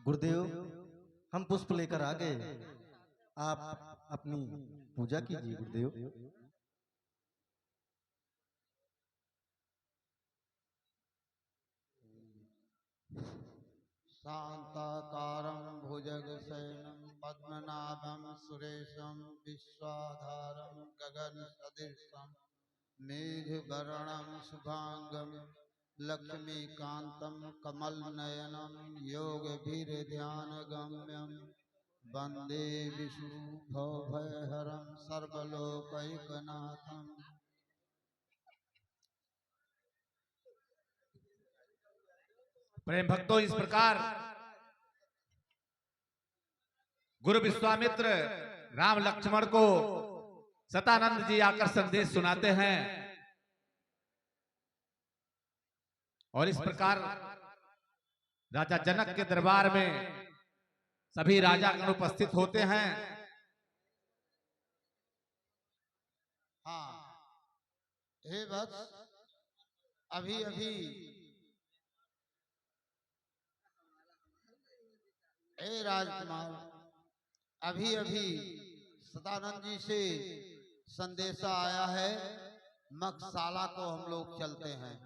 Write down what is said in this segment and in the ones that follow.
गुरुदेव, हम पुष्प लेकर आ गए, आप अपनी पूजा कीजिए गुरुदेव। शांताकारं भुजगशयनं पद्मनाभं सुरेशं विश्वाधारं गगनसदृशं मेघवर्णं शुभांगं लक्ष्मीकान्तं कमलनयनं योगवीर्ध्यानगम्यं वन्दे विष्णुभवभयहरं सर्वलोकैकनाथम्। प्रेम भक्तों, इस प्रकार गुरु विश्वामित्र राम लक्ष्मण को सतानंद जी आकर संदेश सुनाते हैं और इस प्रकार राजा जनक के दरबार में सभी राजागण उपस्थित होते हैं। हाँ, हे वत्स, अभी अभी हे राजकुमार, अभी अभी सदानंद जी से संदेशा आया है, मकशाला को हम लोग चलते हैं।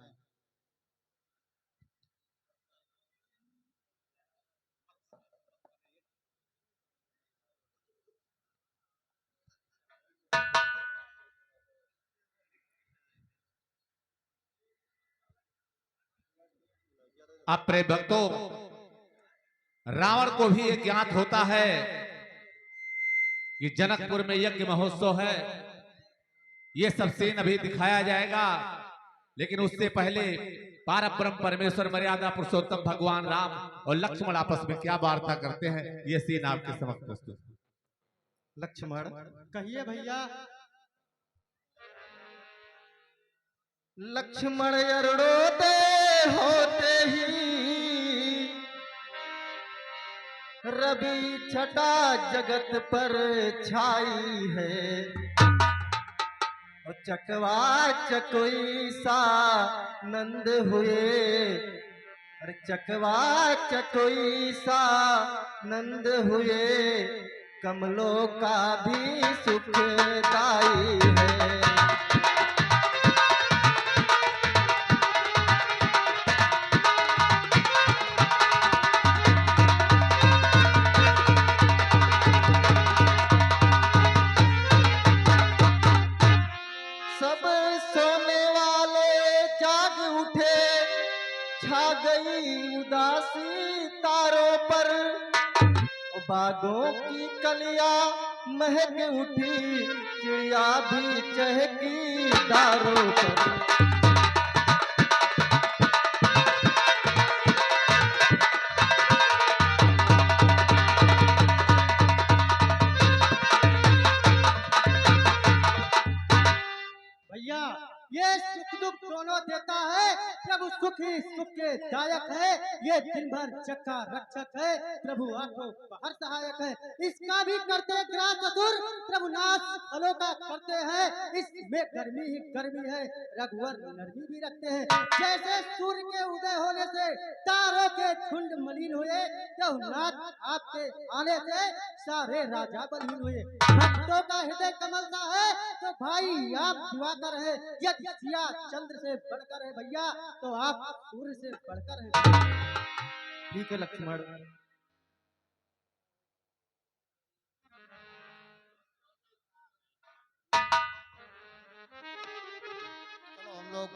अब प्रेम भक्तों, रावण को भी ये ज्ञात होता है कि जनकपुर में यज्ञ महोत्सव है, ये सब सीन अभी दिखाया जाएगा, लेकिन उससे पहले पारब्रह्म परमेश्वर मर्यादा पुरुषोत्तम भगवान राम और लक्ष्मण आपस में क्या वार्ता करते हैं, ये सीन आपके समक्ष प्रस्तुत। लक्ष्मण, कहिए भैया। लक्ष्मण अरुणोदय होते ही रवि छटा जगत पर छाई है, और चकवा चकोई सा नंद हुए, और चकवा चकोई सा नंद हुए, कमलों का भी सुखदाई है। सब सोने वाले जाग उठे, छा गई उदासी तारों पर, बागों की कलियां महक उठी, चिड़िया भी चहकी डारों पर। भैया, ये सुख दुख दोनों देता है प्रभु, सुख ही सुख के दायक है। ये दिन भर जग का रक्षक है प्रभु, आंखों बाहर सहायक है। इसका भी करते ग्रास असुर प्रभु, नाश फलों का करते हैं। इसमें गर्मी ही गर्मी है, रघुवर नरमी भी रखते हैं। जैसे सूर्य के उदय होने से तारों के झुंड मलिन हुए, रघुनाथ आपके आने से सारे राजा बलहीन हुए। भक्तों का हृदय कमल सा है, तो भाई आप दिवाकर है। यदि सिया चंद्र से बढ़कर है भैया, तो आप सूर्य से बढ़कर है। ठीक है लक्ष्मण। चलो हम लोग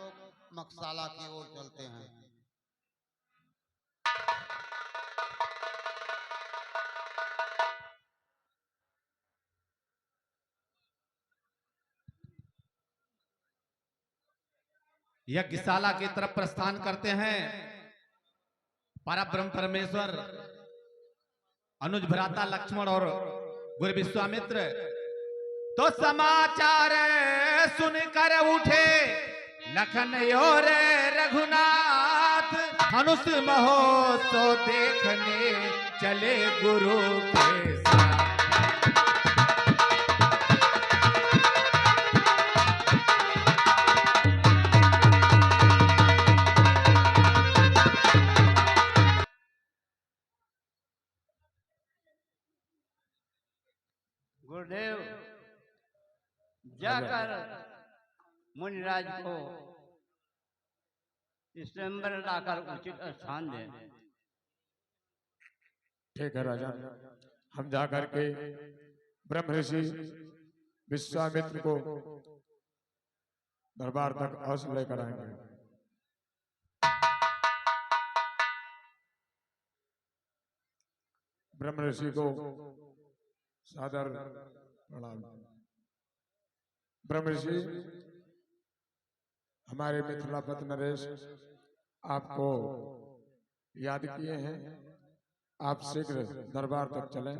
मकशाला की ओर चलते हैं। यज्ञशाला की तरफ प्रस्थान करते हैं। परब्रह्म परमेश्वर अनुज भ्राता लक्ष्मण और गुरु विश्वामित्र तो समाचार सुनकर उठे, लखन और रघुनाथ धनुष महोत्सव देखने चले गुरु के साथ। जाकर मुनिराज को स्वयंवर लाकर उचित स्थान दें। ठीक है राजा, हम जाकर के ब्रह्म ऋषि विश्वामित्र को दरबार तक अवश्य लेकर आएंगे। ब्रह्म ऋषि को सादर प्रणाम। ब्रह्म ऋषि, हमारे मिथिलापति नरेश आपको याद किए हैं, आप शीघ्र दरबार तक चलें।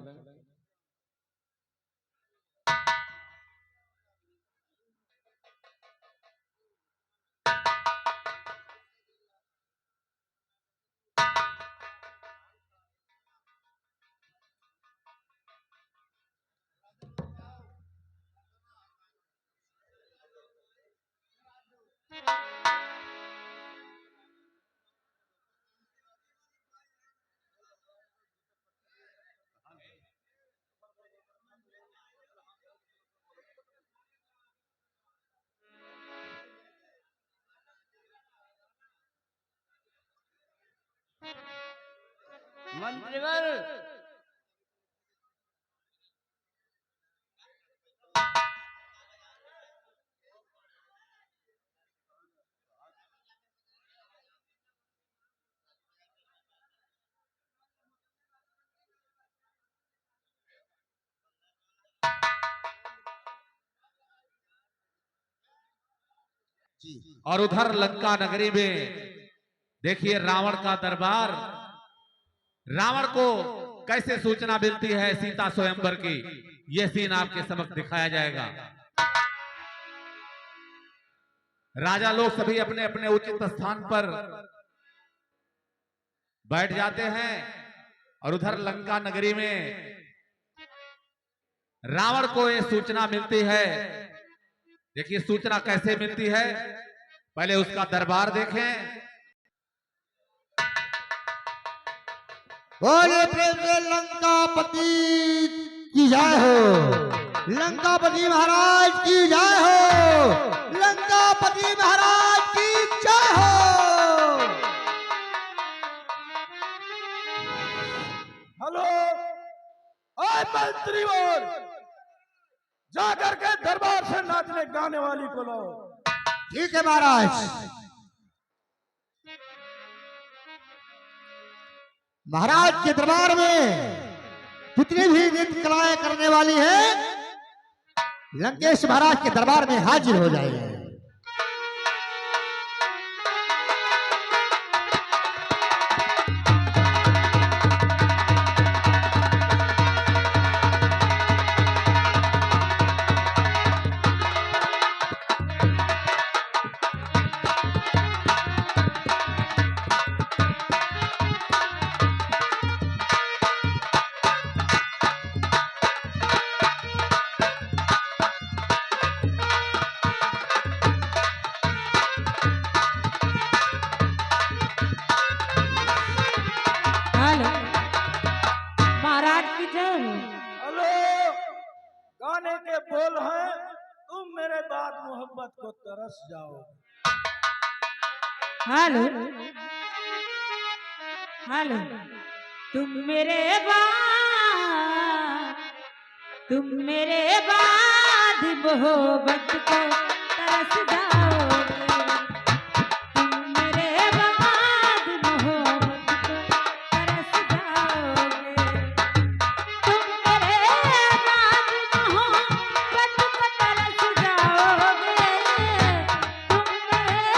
मंत्रीवर और उधर लंका नगरी में देखिए रावण का दरबार। रावण को कैसे सूचना मिलती है सीता स्वयंवर की, यह सीन आपके समक्ष दिखाया जाएगा। राजा लोग सभी अपने अपने उचित स्थान पर बैठ जाते हैं और उधर लंका नगरी में रावण को यह सूचना मिलती है। देखिए सूचना कैसे मिलती है, पहले उसका दरबार देखें। बोले प्रेम से लंकापति की जय हो, लंकापति महाराज की जय हो, लंकापति महाराज की जय हो। हेलो, ओए मंत्री और जाकर के दरबार से नाचने गाने वाली को लो। ठीक है महाराज। महाराज के दरबार में जितनी भी नृत्य कलाएं करने वाली है लंकेश महाराज के दरबार में हाजिर हो जाएंगे। गाने के बोल हैं, तुम मेरे बाद मोहब्बत को तरस जाओ। हेलो हेलो, तुम मेरे बाद मोहब्बत को तरस जाओगे। तुम मेरे बाद मोहब्बत को तरस जाओगे। तुम मेरे बाद मोहब्बत को तरस जाओगे। तुम मेरे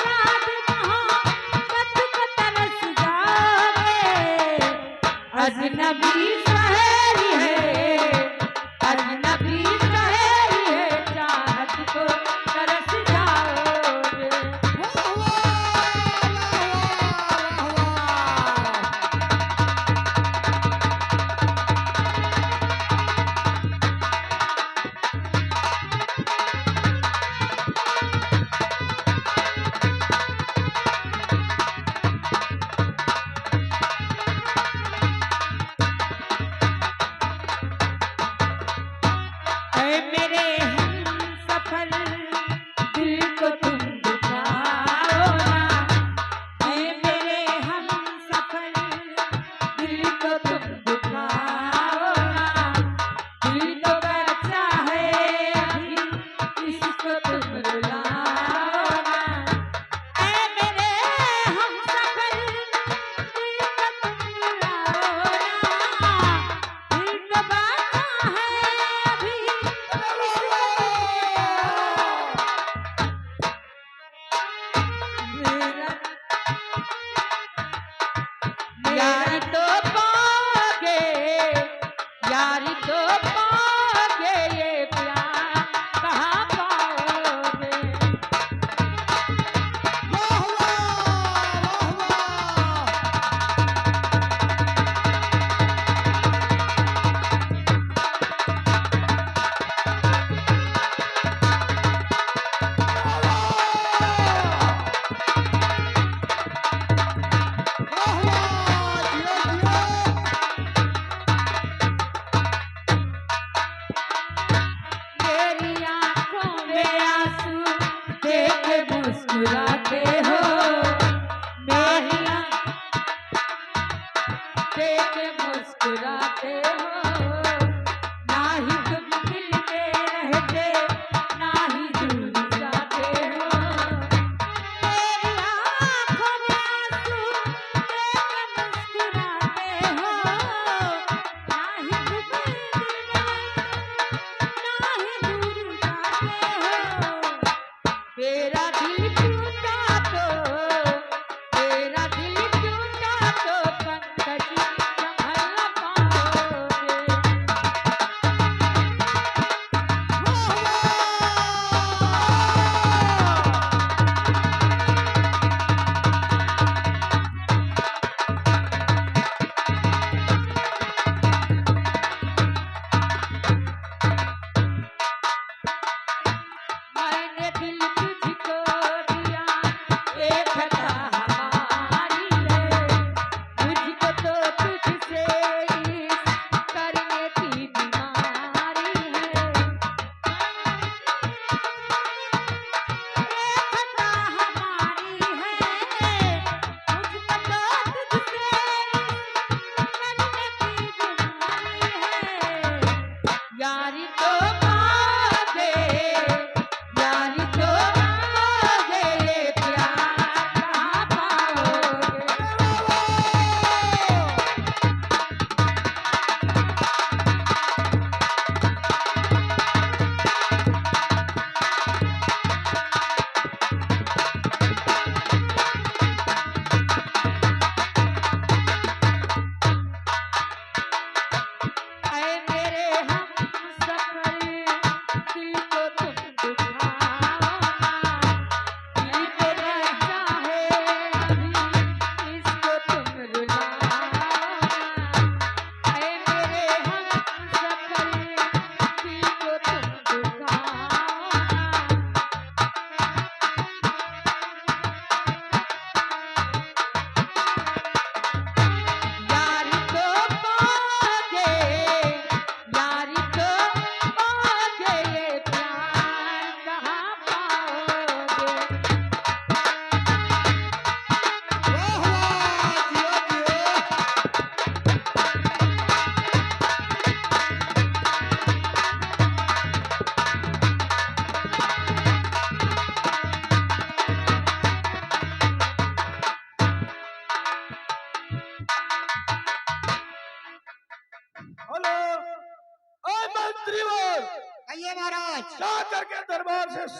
बाद मोहब्बत को तरस जाओगे। अजनबी सहेली है, अजनबी सहेली है, चाहत को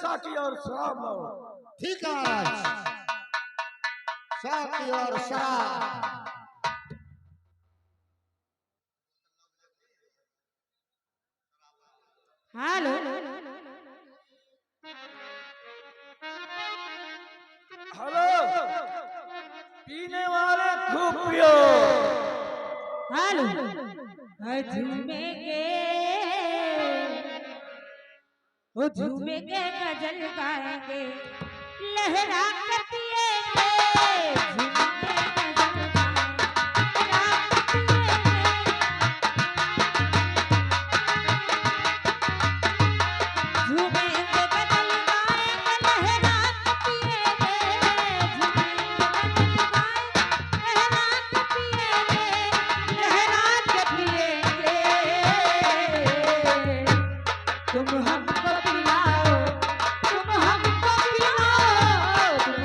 साकी और शराब लाओ। ठीक है महाराज, साकी और शराब। हेलो हेलो, पीने वाले खूब पियो। हेलो झूमेंगे ओ झूमेंगे गजल गाएंगे लहरा कर पिएंगे झूमेंगे गजल गाएंगे लहरा कर पिएंगे झूमेंगे गजल गाएंगे लहरा कर पिएंगे झूमेंगे गजल गाएंगे लहरा कर पिएंगे तुम हमको पिलाओ तुम हमको पिलाओ तुम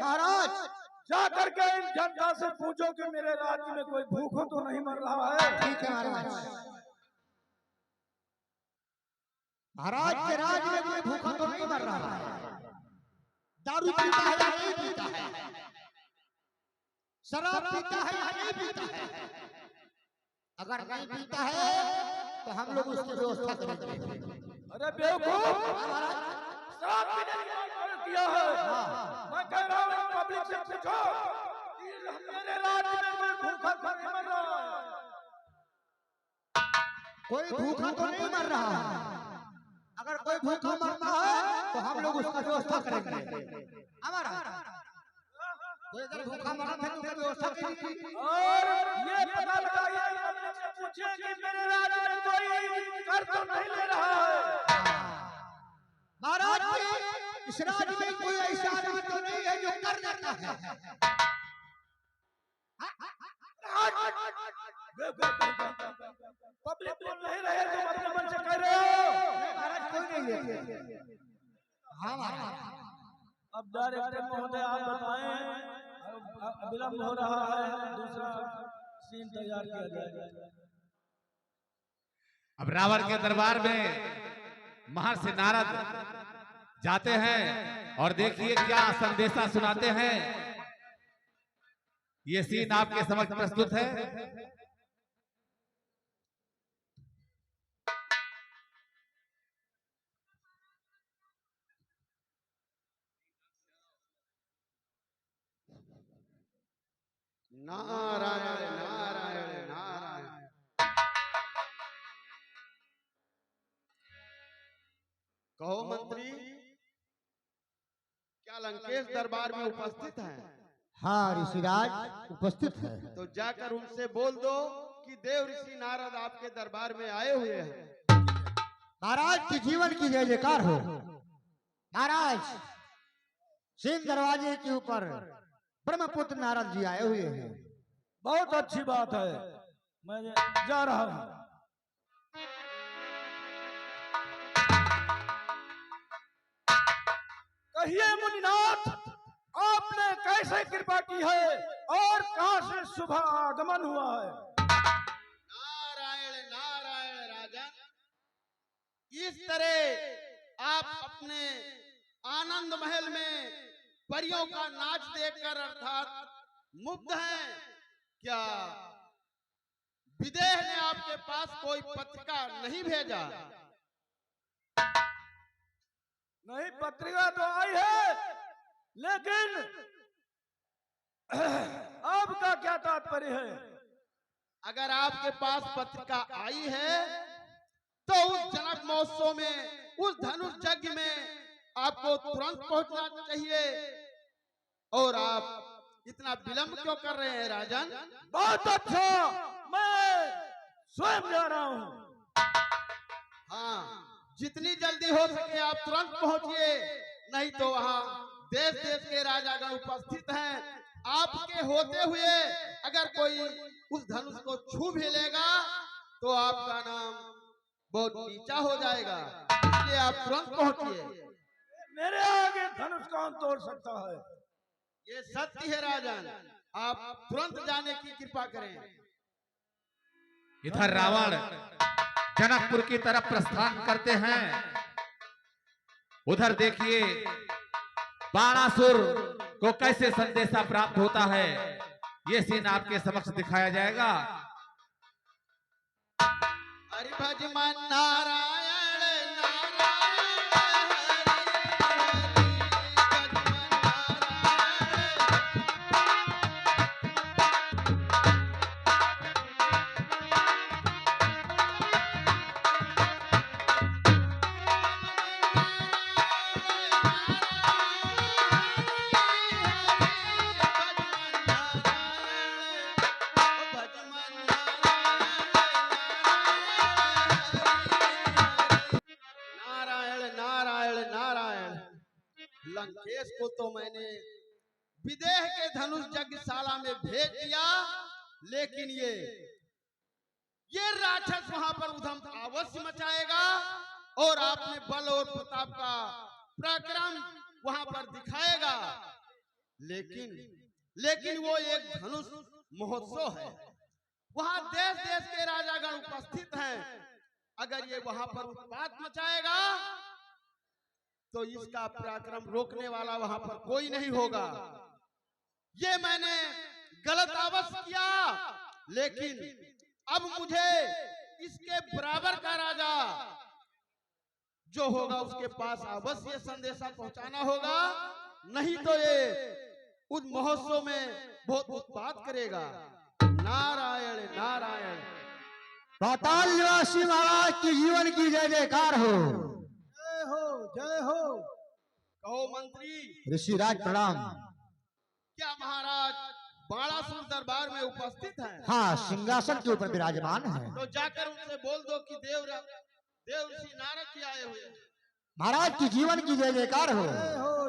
महाराज जा करके इन जनता से पूछो कि मेरे राज्य में कोई भूखों तो नहीं मर रहा है। ठीक है महाराज। महाराज के राज्य में कोई भूखा तो नहीं मर रहा है। दारू पीता है या नहीं पीता है, शराब पीता है या नहीं पीता है। अगर नहीं पीता है तो हम लोग उसकी व्यवस्था करेंगे। अरे बेवकूफ, शराब पीने की बात मैंने किया है। मैं कह रहा हूँ पब्लिक से पूछो कि मेरे राज्य में कोई भूखा तो नहीं मर रहा है। कोई भूखा तो नहीं मर रहा है। अगर कोई भूखा मरता है तो हम लोग उसका व्यवस्था करेंगे। हमारा कोई अगर भूखा मरा है तो उसकी व्यवस्था करेंगे। और ये पता लगाइए, पब्लिक से पूछिए कि मेरे राज्य में कोई कर तो नहीं ले रहा है। महाराज इस राज्य में कोई ऐसा आदमी तो नहीं है जो कर देता है। पब्लिक बोल नहीं रहे, तुम अपने मन से कह रहे हो। महाराज कोई नहीं लेते। हाँ महाराज। अब डायरेक्टर महोदय आप बताएं, विलम्ब हो रहा है, दूसरा सीन तैयार किया जाए। अब रावण के दरबार में महर्षि नारद जाते हैं और देखिए क्या संदेशा सुनाते हैं। ये सीन आपके समक्ष प्रस्तुत है। नारायण नारायण नारायण। कहो मंत्री, क्या लंकेश दरबार में उपस्थित हैं? हाँ ऋषिराज उपस्थित है। तो जाकर उनसे बोल दो कि देव ऋषि नारद आपके दरबार में आए हुए हैं। महाराज की जीवन की जय जयकार हो। महाराज सिंह दरवाजे के ऊपर ब्रह्मपुत्र नारद जी आए हुए हैं। बहुत अच्छी बात है, मैं जा रहा हूँ। कहिए मुनिनाथ, आपने कैसे कृपा की है और कहां से शुभ आगमन हुआ है? नारायण नारायण राजन, इस तरह आप अपने आनंद महल में परियों का नाच देखकर अर्थात मुग्ध हैं। क्या विदेह ने आपके पास कोई पत्रिका नहीं भेजा? नहीं, पत्रिका तो आई है, लेकिन आपका क्या तात्पर्य है? अगर आपके पास पत्रिका आई है तो उस जनक महोत्सव में, उस धनुष यज्ञ में आपको तुरंत पहुंचना चाहिए। और आप इतना विलंब क्यों कर रहे हैं राजन? बहुत अच्छा, मैं स्वयं जा रहा हूँ। हाँ, जितनी जल्दी हो सके आप तुरंत पहुंचिए, नहीं तो वहाँ देश देश के राजागण उपस्थित हैं। आपके होते हुए अगर कोई उस धनुष को छू भी लेगा तो आपका नाम बहुत नीचा हो जाएगा। इसलिए आप तुरंत पहुंचिए। मेरे आगे धनुष कौन तोड़ सकता है? ये सत्य है राजन, आप तुरंत जाने की कृपा करें। इधर रावण जनकपुर की तरफ प्रस्थान करते हैं। उधर देखिए बाणासुर को कैसे संदेशा प्राप्त होता है, ये सीन आपके समक्ष दिखाया जाएगा। हरि भज मन नारायण नारायण, लंकेश को तो मैंने विदेह के धनुष यज्ञशाला में भेज दिया, लेकिन ये राक्षस वहां पर उधम अवश्य मचाएगा और आपने बल और प्रताप का पराक्रम वहां पर दिखाएगा। लेकिन वो एक धनुष महोत्सव है, वहां देश देश के राजागण उपस्थित हैं। अगर ये वहां पर उत्पात मचाएगा तो इसका पराक्रम रोकने वाला वहां पर कोई नहीं होगा। ये मैंने गलत अवश्य किया, लेकिन अब मुझे इसके बराबर का राजा जो होगा उसके पास अवश्य संदेशा पहुंचाना होगा, नहीं तो ये उस महोत्सव में बहुत उत्पात करेगा। नारायण नारायण। पाताल निवासी महाराज की जीवन की जय जयकार हो। जय हो जय हो। कहो मंत्री। ऋषिराज प्रणाम। क्या महाराज बाणासुर दरबार में उपस्थित हैं? हाँ, सिंहासन के ऊपर विराजमान है। तो जाकर उनसे बोल दो कि देव ऋषि नारद जी आए हुए हैं। महाराज की जीवन की जय जयकार हो।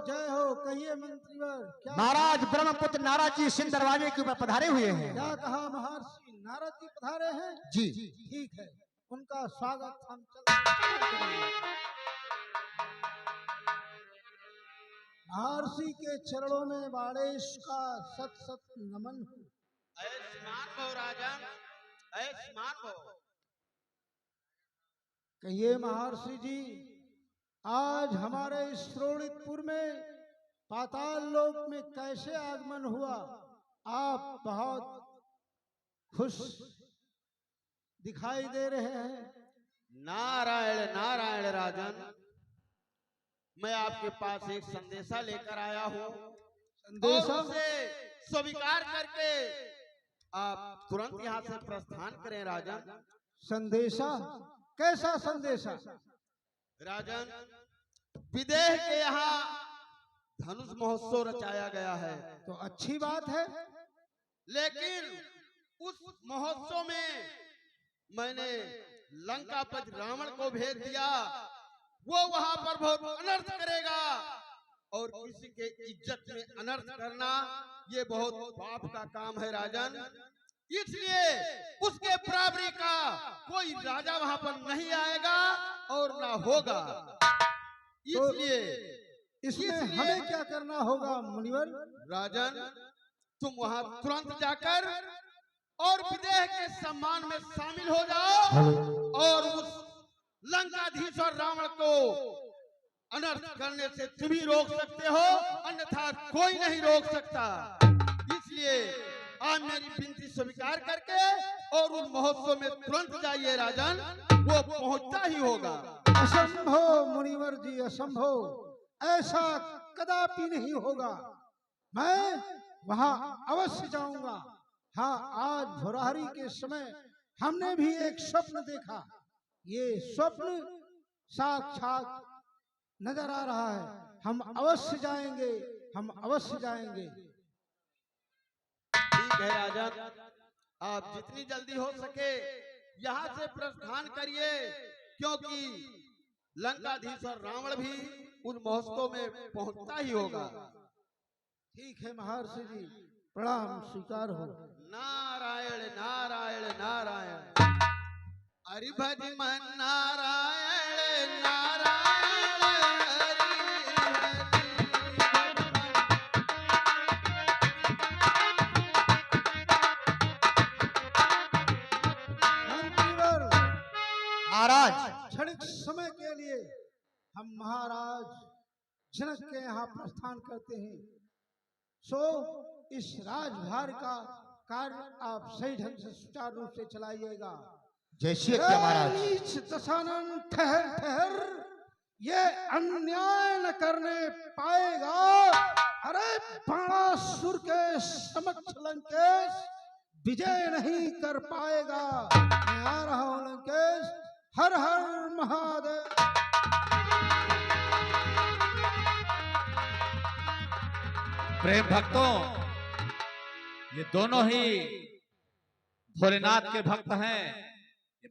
जय हो। कहिए मंत्रीवर, क्या महाराज ब्रह्मपुत्र नारद जी सिंह दरवाजे के ऊपर पधारे हुए हैं। क्या कहा? महर्षि नारद जी पधारे हैं? जी ठीक है, उनका स्वागत हम चल। महर्षि के चरणों में वाणेश का सत सत नमन हो। आयुष्मान भव राजन, आयुष्मान भव। कहिए महर्षि जी, आज हमारे इस श्रोणितपुर में पाताल लोक में कैसे आगमन हुआ? आप बहुत खुश दिखाई दे रहे हैं। नारायण नारायण राजन, मैं आपके पास एक संदेशा लेकर आया हूँ। संदेशा? और उसे स्वीकार करके आप तुरंत यहाँ से प्रस्थान करें राजन। संदेशा? कैसा संदेशा? राजन, विदेह के यहाँ धनुष महोत्सव रचाया गया है। तो अच्छी बात है, लेकिन उस महोत्सव में मैंने लंकापति रावण को भेज दिया। वो वहां पर बहुत अनर्थ करेगा, और किसी के इज्जत में अनर्थ करना ये बहुत पाप का काम है राजन। इसलिए उसके बराबरी का कोई राजा वहां पर नहीं आएगा और ना होगा। इसलिए इसमें हमें क्या करना होगा मुनिवर? राजन, तुम वहां तुरंत जाकर और विदेह के सम्मान में शामिल हो जाओ, और उस लंकाधीश्वर रावण को अनर्थ करने से तुम ही रोक सकते हो, अन्यथा कोई नहीं रोक सकता। इसलिए आप मेरी विनती स्वीकार करके और उस महोत्सव में तुरंत जाइए राजन, वो पहुंचता ही होगा। असंभव मुनिवर जी, असंभव। ऐसा कदापि नहीं होगा। मैं वहां अवश्य जाऊंगा। हाँ, आज भोराहरी के समय हमने भी एक स्वप्न देखा। ये स्वप्न साक्षात नजर आ रहा है। हम अवश्य जाएंगे, हम अवश्य जाएंगे। ठीक है राजन, आप जितनी जल्दी हो सके यहाँ से प्रस्थान करिए, क्योंकि लंकाधीश्वर रावण भी उन महोत्सव में पहुंचता ही होगा। ठीक है महर्षि जी, प्रणाम स्वीकार हो। नारायण नारायण नारायण। हरि भज मन नारायण नारायण हरि मंत्रीवर, महाराज क्षणिक समय के लिए हम महाराज जनक के यहाँ प्रस्थान करते हैं। सो इस राजभार का कार्य आप सही ढंग से सुचारू रूप से चलाइएगा। जय श्री महाराज। नीच दशानन, ठहर ठहर, ये अन्याय न करने पाएगा। अरे बाणासुर के समक्ष लंकेश विजय नहीं कर पाएगा। मैं आ रहा हूं लंकेश। हर हर महादेव। प्रेम भक्तों, ये दोनों ही भोलेनाथ के भक्त हैं।